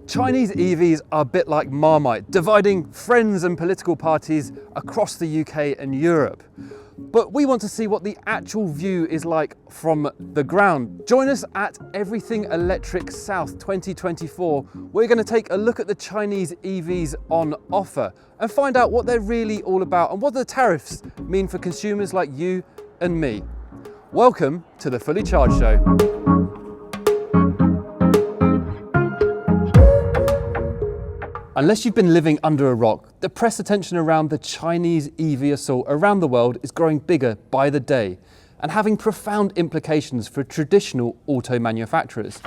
Chinese EVs are a bit like Marmite, dividing friends and political parties across the UK and Europe. But we want to see what the actual view is like from the ground. Join us at Everything Electric South 2024. We're going to take a look at the Chinese EVs on offer and find out what they're really all about and what the tariffs mean for consumers like you and me. Welcome to the Fully Charged Show. Unless you've been living under a rock, the press attention around the Chinese EV assault around the world is growing bigger by the day and having profound implications for traditional auto manufacturers.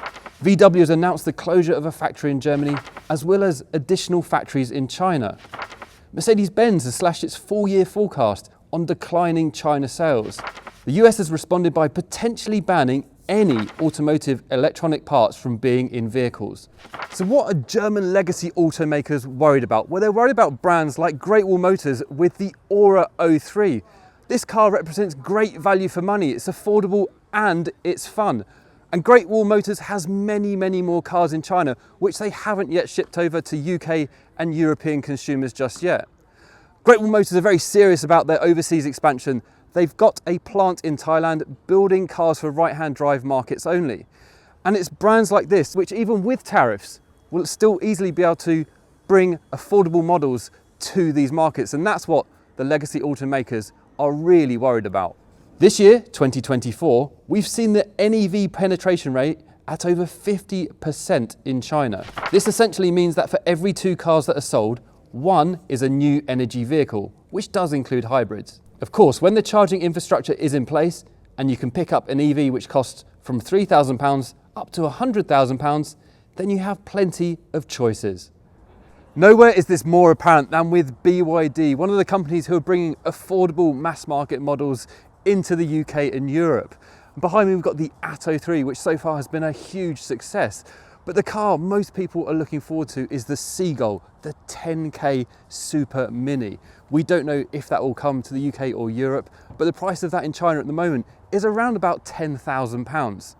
VW has announced the closure of a factory in Germany as well as additional factories in China. Mercedes-Benz has slashed its full-year forecast on declining China sales. The US has responded by potentially banning any automotive electronic parts from being in vehicles. So what are German legacy automakers worried about? Well, they're worried about brands like Great Wall Motors with the Aura 03. This car represents great value for money. It's affordable and it's fun. And Great Wall Motors has many more cars in China, which they haven't yet shipped over to UK and European consumers just yet. Great Wall Motors are very serious about their overseas expansion. They've got a plant in Thailand building cars for right-hand drive markets only. And it's brands like this, which even with tariffs, will still easily be able to bring affordable models to these markets. And that's what the legacy automakers are really worried about. This year, 2024, we've seen the NEV penetration rate at over 50% in China. This essentially means that for every 2 cars that are sold, 1 is a new energy vehicle, which does include hybrids. Of course, when the charging infrastructure is in place and you can pick up an EV which costs from £3,000 up to £100,000, then you have plenty of choices. Nowhere is this more apparent than with BYD, one of the companies who are bringing affordable mass market models into the UK and Europe. Behind me we've got the Atto 3, which so far has been a huge success. But the car most people are looking forward to is the Seagull, the 10K Super Mini. We don't know if that will come to the UK or Europe, but the price of that in China at the moment is around about £10,000.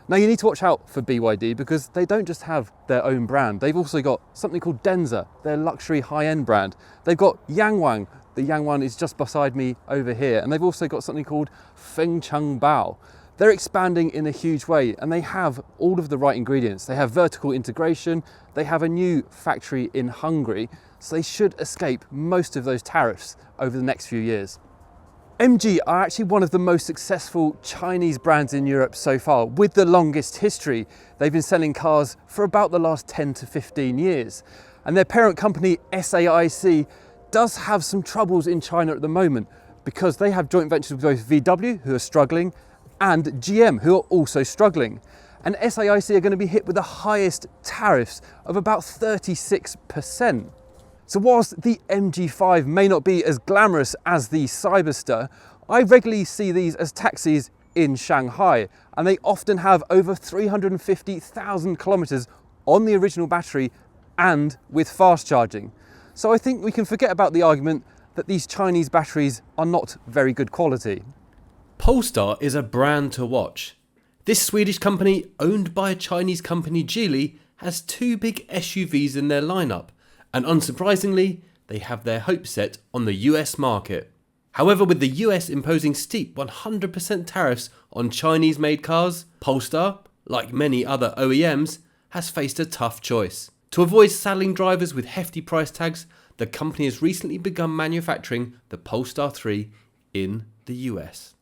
Now you need to watch out for BYD because they don't just have their own brand. They've also got something called Denza, their luxury high-end brand. They've got Yangwang. The Yangwang is just beside me over here. And they've also got something called Fengcheng Bao. They're expanding in a huge way and they have all of the right ingredients. They have vertical integration, they have a new factory in Hungary, so they should escape most of those tariffs over the next few years. MG are actually one of the most successful Chinese brands in Europe so far, with the longest history. They've been selling cars for about the last 10 to 15 years. And their parent company, SAIC, does have some troubles in China at the moment because they have joint ventures with both VW, who are struggling, and GM, who are also struggling. And SAIC are going to be hit with the highest tariffs of about 36%. So whilst the MG5 may not be as glamorous as the Cyberster, I regularly see these as taxis in Shanghai, and they often have over 350,000 kilometers on the original battery and with fast charging. So I think we can forget about the argument that these Chinese batteries are not very good quality. Polestar is a brand to watch. This Swedish company, owned by a Chinese company Geely, has 2 big SUVs in their lineup, and unsurprisingly, they have their hopes set on the US market. However, with the US imposing steep 100% tariffs on Chinese-made cars, Polestar, like many other OEMs, has faced a tough choice. To avoid saddling drivers with hefty price tags, the company has recently begun manufacturing the Polestar 3 in the US.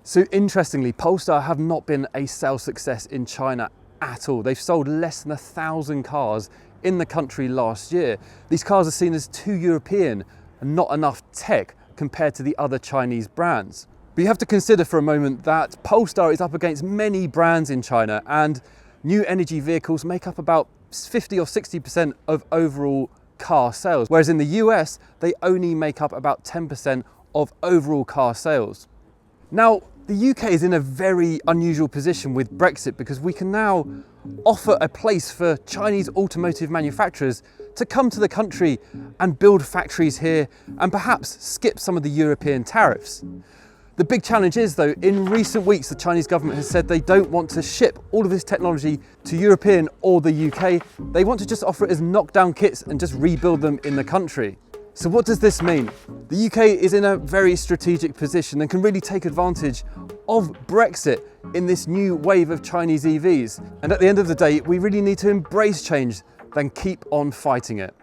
So interestingly, Polestar have not been a sales success in China at all. They've sold less than 1,000 cars in the country last year. These cars are seen as too European and not enough tech compared to the other Chinese brands. But you have to consider for a moment that Polestar is up against many brands in China, and new energy vehicles make up about 50 or 60% of overall car sales, whereas in the US, they only make up about 10% of overall car sales. Now, the UK is in a very unusual position with Brexit because we can now offer a place for Chinese automotive manufacturers to come to the country and build factories here and perhaps skip some of the European tariffs. The big challenge is though, in recent weeks the Chinese government has said they don't want to ship all of this technology to European or the UK. They want to just offer it as knockdown kits and just rebuild them in the country. So what does this mean? The UK is in a very strategic position and can really take advantage of Brexit in this new wave of Chinese EVs. And at the end of the day, we really need to embrace change than keep on fighting it.